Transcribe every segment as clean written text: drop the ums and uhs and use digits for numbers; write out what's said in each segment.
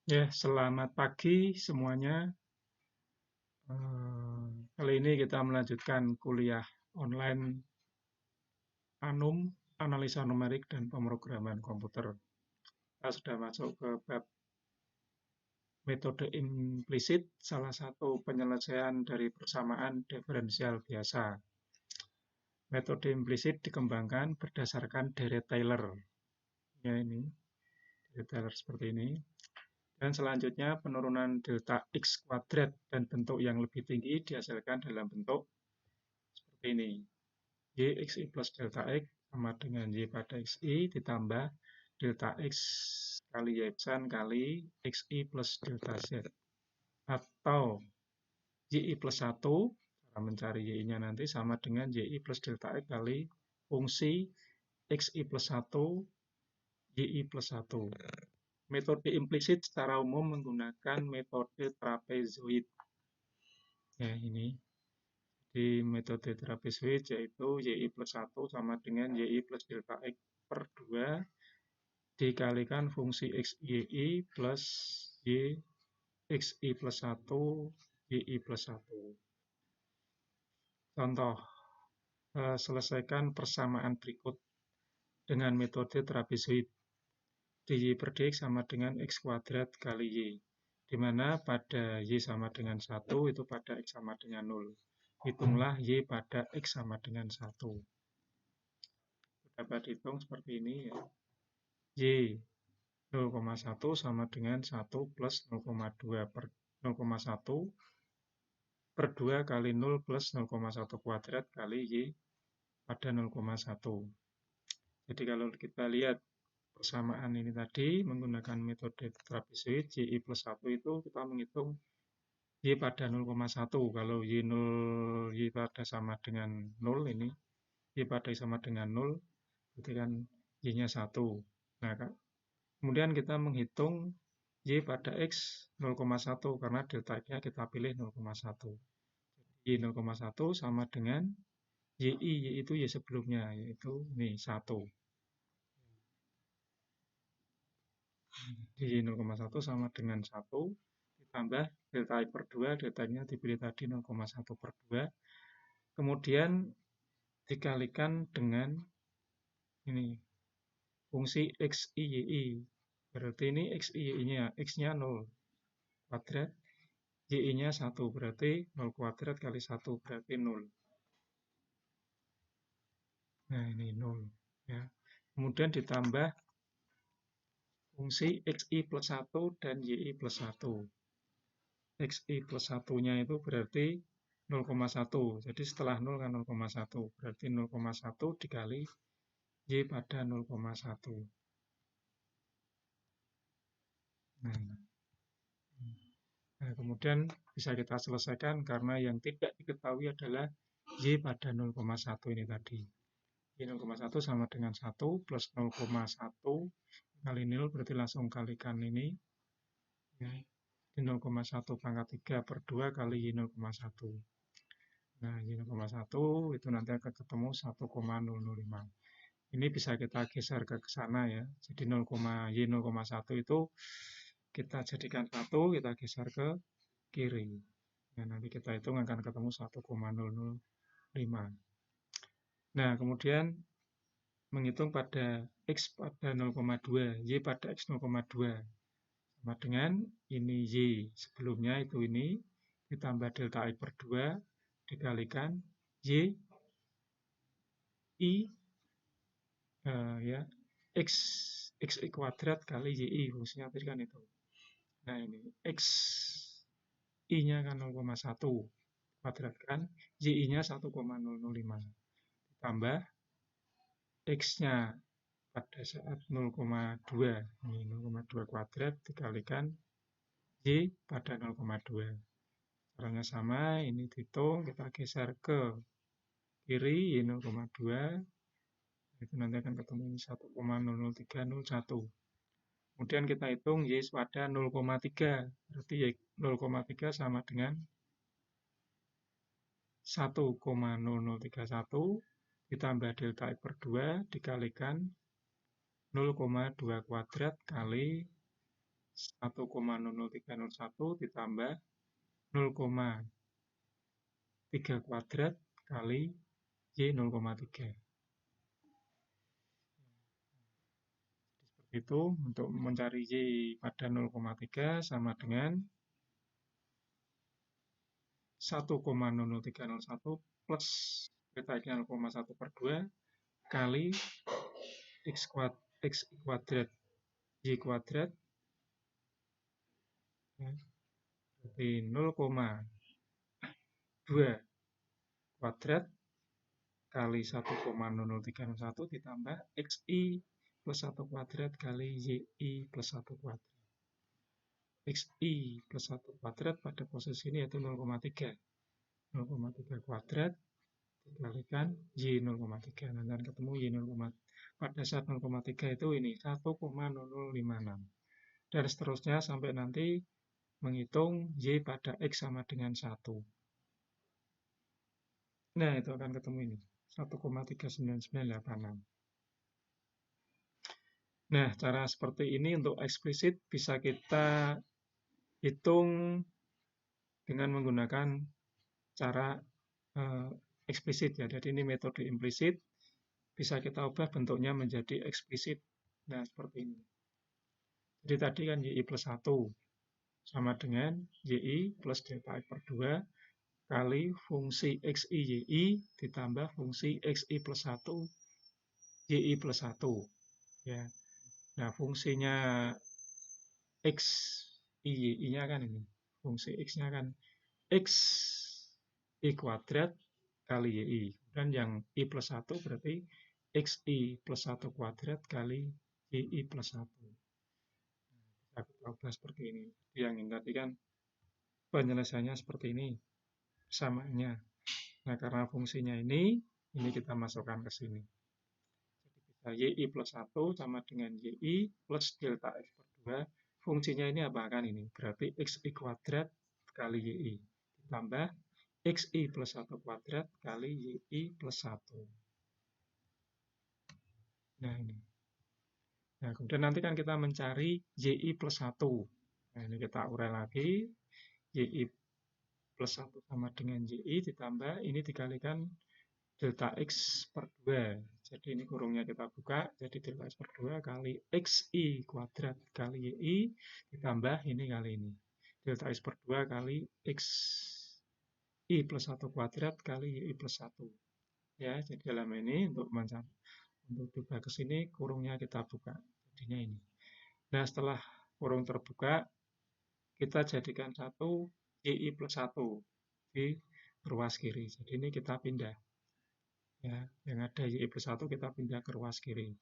Ya, selamat pagi semuanya. Kali ini kita melanjutkan kuliah online ANUM, Analisa Numerik dan Pemrograman Komputer. Kita sudah masuk ke bab metode implisit, salah satu penyelesaian dari persamaan diferensial biasa. Metode implisit dikembangkan berdasarkan deret Taylor. Ya, ini deret Taylor seperti ini. Dan selanjutnya penurunan delta X kuadrat dan bentuk yang lebih tinggi dihasilkan dalam bentuk seperti ini. YXI plus delta X sama dengan Y pada XI ditambah delta X kali Y kali XI plus delta Z. Atau YI plus 1, cara mencari YI-nya nanti sama dengan YI plus delta X kali fungsi XI plus 1, YI plus 1. Metode implisit secara umum menggunakan metode trapezoid. Ya, ini. Di metode trapezoid yaitu YI plus 1 sama dengan YI plus delta X per 2 dikalikan fungsi XYI plus Y XI plus 1 YI plus 1. Contoh, selesaikan persamaan berikut dengan metode trapezoid. dy per dx sama dengan x kuadrat kali y, di mana pada y sama dengan 1 itu pada x sama dengan 0. Hitunglah y pada x sama dengan 1. Dapat dihitung seperti ini ya. Y 0,1 sama dengan 1 plus 0,2 per 0,1 per 2 kali 0 plus 0,1 kuadrat kali Y pada 0,1. Jadi kalau kita lihat persamaan ini tadi menggunakan metode trapezoid, Y plus 1 itu kita menghitung Y pada 0,1. Kalau Y pada sama dengan 0 ini, Y pada sama dengan 0, berarti kan Y-nya 1. Nah, kemudian kita menghitung Y pada X 0,1 karena delta X-nya kita pilih 0,1. Y 0,1 sama dengan YI, yaitu Y sebelumnya, yaitu ini 1. Y 0,1 sama dengan 1, ditambah delta X per 2, delta X-nya dipilih tadi 0,1 per 2, kemudian dikalikan dengan ini, fungsi XI, YI. Berarti ini XI, YI-nya, X-nya 0 kuadrat, Y-nya 1, berarti 0 kuadrat kali 1, berarti 0. Nah, ini 0. Ya. Kemudian ditambah fungsi XI plus 1 dan YI plus 1. XI plus 1-nya itu berarti 0,1. Jadi setelah 0 kan 0,1. Berarti 0,1 dikali Y pada 0,1. Nah, kemudian bisa kita selesaikan karena yang tidak diketahui adalah Y pada 0,1 ini tadi. Y 0,1 sama dengan 1 plus 0,1 kali 0 berarti langsung kalikan ini. Ya, 0,1 pangkat 3 per 2 kali Y 0,1. Nah, Y 0,1 itu nanti akan ketemu 1,005. Ini bisa kita geser ke sana ya. Jadi Y 0,1 itu kita jadikan 1, kita geser ke kiri. Nah, nanti kita hitung akan ketemu 1,005. Nah, kemudian menghitung pada X pada 0,2, Y pada X 0,2. Sama dengan ini Y sebelumnya itu ini, ditambah delta I per 2, dikalikan Y, I, ya, X kuadrat kali YI, fungsinya tadi kan itu. Nah, ini X I-nya kan 0,1 kuadrat kan, YI-nya 1,005. Tambah X-nya pada saat 0,2, ini 0,2 kuadrat dikalikan Y pada 0,2. Caranya sama, ini dihitung, kita geser ke kiri, Y 0,2, itu nanti akan ketemu 1,00301. Kemudian kita hitung Y pada 0,3, berarti Y 0,3 sama dengan 1,0031 ditambah delta X per 2 dikalikan 0,2 kuadrat kali 1,00301 ditambah 0,3 kuadrat kali Y 0,3. Itu untuk mencari Y pada 0,3 sama dengan 1,00301 plus delta X-nya 0,1 per 2 kali X kuadrat Y kuadrat, ya, berarti 0,2 kuadrat kali 1,00301 ditambah XI plus 1 kuadrat kali YI plus 1 kuadrat. XI plus 1 kuadrat pada posisi ini yaitu 0,3. 0,3 kuadrat dikalikan Y 0,3. Nanti akan ketemu Y 0, pada saat 0,3 itu ini 1,0056. Dan seterusnya sampai nanti menghitung Y pada X sama dengan 1. Nah, itu akan ketemu ini. 1,39986. Nah, cara seperti ini untuk eksplisit bisa kita hitung dengan menggunakan cara eksplisit ya. Jadi ini metode implisit, bisa kita ubah bentuknya menjadi eksplisit. Nah, seperti ini. Jadi tadi kan YI plus 1 sama dengan YI plus delta X per 2 kali fungsi XI YI ditambah fungsi XI plus 1 YI plus 1. Ya. Nah, fungsinya X, I-nya kan ini. Fungsi X-nya kan X I kuadrat kali YI. Dan yang I plus 1 berarti XI plus 1 kuadrat kali YI plus 1. Bisa kita ubah seperti ini. Yang ini tadi kan penyelesaiannya seperti ini. Samaannya. Nah, karena fungsinya ini kita masukkan ke sini. YI plus 1 sama dengan YI plus delta X per 2. Fungsinya ini apa kan ini? Berarti XI kuadrat kali YI. Ditambah XI plus 1 kuadrat kali YI plus 1. Nah ini. Nah kemudian nanti kan kita mencari YI plus 1. Nah ini kita urai lagi. YI plus 1 sama dengan YI ditambah ini dikalikan delta X per 2. Jadi ini kurungnya kita buka, jadi delta X per 2 kali XI kuadrat kali YI ditambah ini kali ini. Delta X per 2 kali XI plus 1 kuadrat kali YI plus 1. Ya, jadi dalam ini untuk dibuka ke sini, kurungnya kita buka. Jadinya ini. Nah, setelah kurung terbuka, kita jadikan satu YI plus 1 di ruas kiri. Jadi ini kita pindah. Ya, yang ada YI plus 1 kita pindah ke ruas kiri.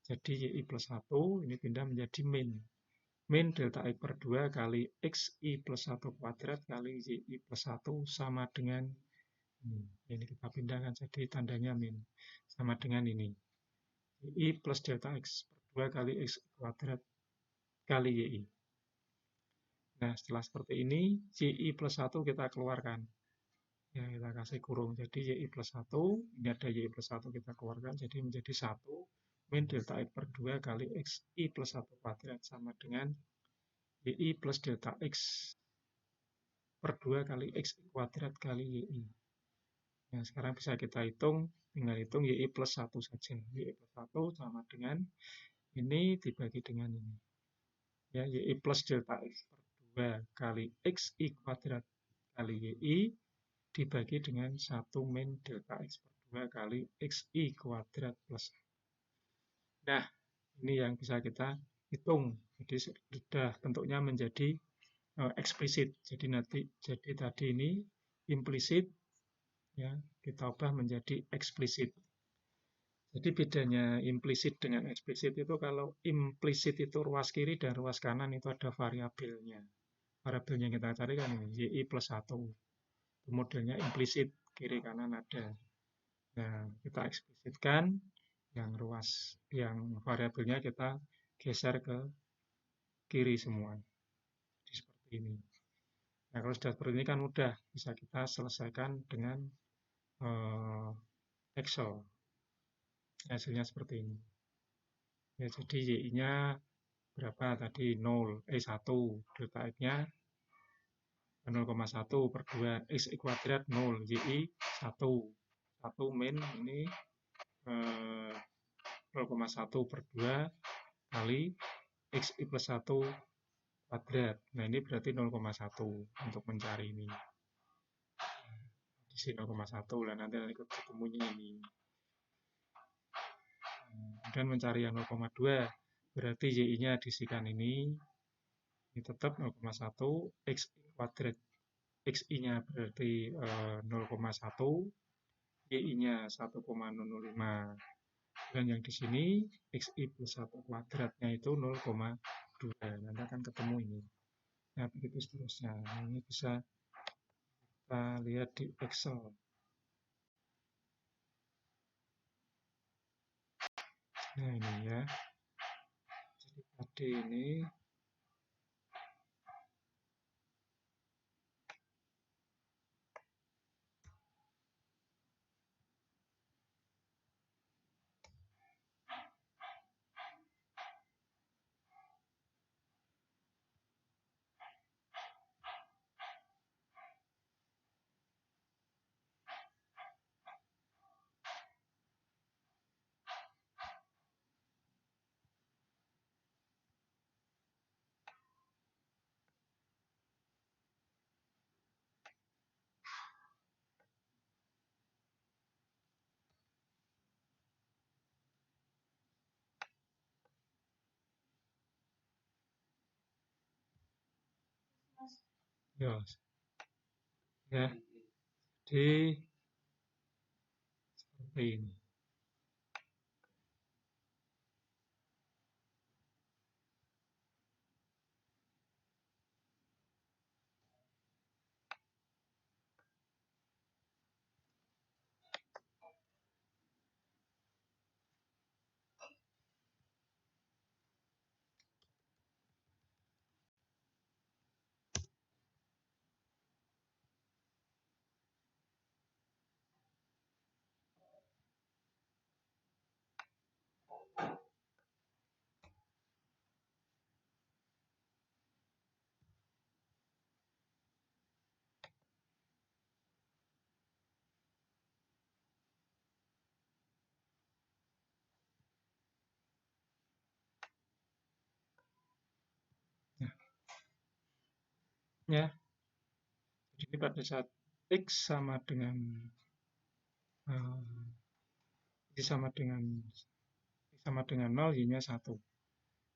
Jadi YI plus 1 ini pindah menjadi min. Min delta X per 2 kali XI plus 1 kuadrat kali YI plus 1 sama dengan ini. Ini kita pindahkan jadi tandanya min. Sama dengan ini. YI plus delta X per 2 kali X kuadrat kali YI. Nah, setelah seperti ini, YI plus 1 kita keluarkan. Ya, kita kasih kurung. Jadi YI plus 1, ini ada YI plus 1 kita keluarkan, jadi menjadi 1 min delta X per 2 kali XI plus 1 kuadrat sama dengan YI plus delta X per 2 kali XI kuadrat kali YI. Nah, sekarang bisa kita hitung, tinggal hitung YI plus 1 saja. YI plus 1 sama dengan ini dibagi dengan ini. Ya, YI plus delta X per 2 kali XI kuadrat kali YI dibagi dengan 1 min delta X per 2 kali XI kuadrat plus. Nah, ini yang bisa kita hitung. Jadi sudah bentuknya menjadi eksplisit. Jadi tadi ini implisit, ya kita ubah menjadi eksplisit. Jadi bedanya implisit dengan eksplisit itu kalau implisit itu ruas kiri dan ruas kanan itu ada variabelnya. Variabelnya yang kita cari kan ini YI plus 1. Modelnya implisit, kiri kanan ada. Nah, kita eksplisitkan yang variabelnya kita geser ke kiri semua. Jadi seperti ini. Nah, kalau sudah seperti ini kan mudah, bisa kita selesaikan dengan Excel. Hasilnya seperti ini. Ya, jadi Y-nya berapa tadi 1, delta X-nya 0,1 per 2, X kuadrat 0, YI 1. 1 min ini 0,1 per 2 kali XI plus 1 kuadrat. Nah, ini berarti 0,1 untuk mencari ini. Di sini 0,1 lah, nanti ketemunya ini. Kemudian mencari yang 0,2, berarti Y-nya disikan ini tetap 0,1, X kuadrat. XI-nya berarti 0,1, Y-nya 1,005. Dan yang di sini XI plus 1 kuadratnya itu 0,2. Nanti akan ketemu ini. Nah, begitu seterusnya. Nah, ini bisa kita lihat di Excel. Nah, ini ya. Jadi tadi ini ya, ya. Jadi seperti ini. Nah, ya. Jadi pada saat X sama dengan Y sama dengan 0, Y-nya 1.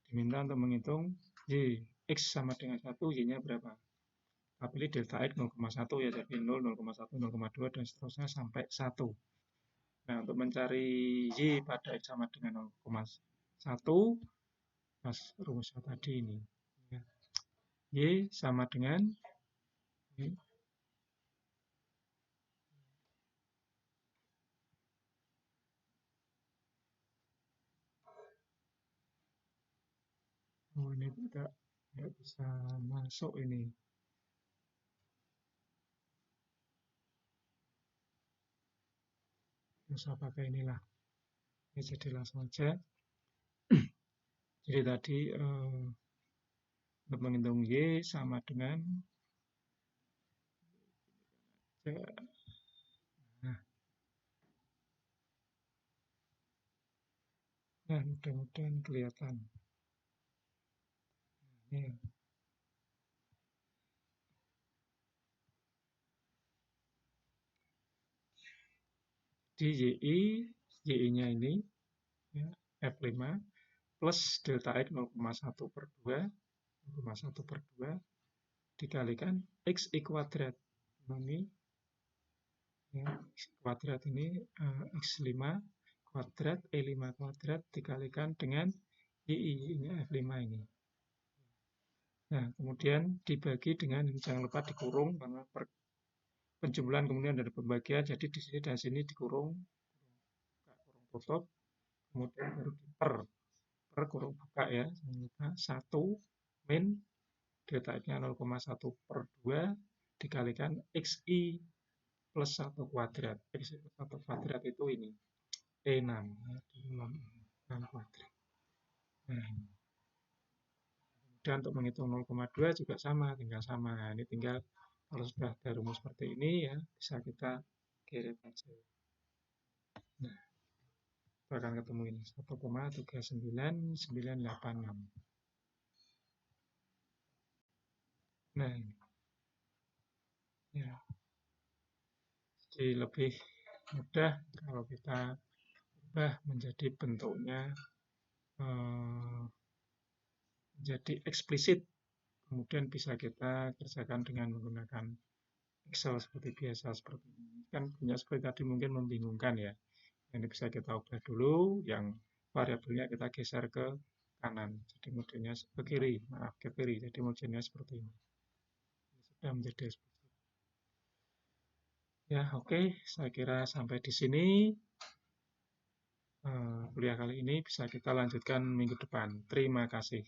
Diminta untuk menghitung Y. X sama dengan 1, Y-nya berapa? Kita pilih delta X 0,1 ya, jadi 0, 0,1, 0,2, dan seterusnya sampai 1. Nah, untuk mencari Y pada X sama dengan 0,1, pas rumusnya tadi ini. Ya. Y sama dengan Y. Oh, ini tidak bisa masuk ini. Bisa pakai inilah. Ini jadi langsung aja. Jadi tadi untuk menghitung Y sama dengan nah, mudah-mudahan kelihatan. Ini. Di YI-nya ini ya, F5 plus delta X 0,1 per 2, 0,1 per 2 dikalikan XI kuadrat. Ini ya, X kuadrat ini X5 kuadrat, E5 kuadrat dikalikan dengan YI-nya F5 ini. Nah, kemudian dibagi dengan, jangan lupa dikurung, karena penjumlahan kemudian dari pembagian, jadi di sini dan sini dikurung, kurung tutup, kemudian baru per kurung buka ya, jangan lupa, 1 min delta X-nya 0,1 per 2 dikalikan XI plus 1 kuadrat. XI plus 1 kuadrat itu ini, E6, ya, 6 kuadrat. Nah, Dan untuk menghitung 0,2 juga sama, tinggal sama. Nah, ini tinggal kalau sudah ada rumus seperti ini ya, bisa kita kirim aja. Nah, kita akan ketemu ini 1,39986. Nah, ini ya. Jadi lebih mudah kalau kita ubah menjadi bentuknya menjadi eksplisit. Kemudian bisa kita kerjakan dengan menggunakan Excel seperti biasa seperti ini. Kan punya seperti tadi mungkin membingungkan ya. Ini bisa kita ubah dulu, yang variabelnya kita geser ke kanan. Jadi modelnya ke kiri, maaf ke kiri. Jadi modelnya seperti ini. Ini sudah menjadi eksplisit. Ya, oke. Saya kira sampai di sini kuliah kali ini bisa kita lanjutkan minggu depan. Terima kasih.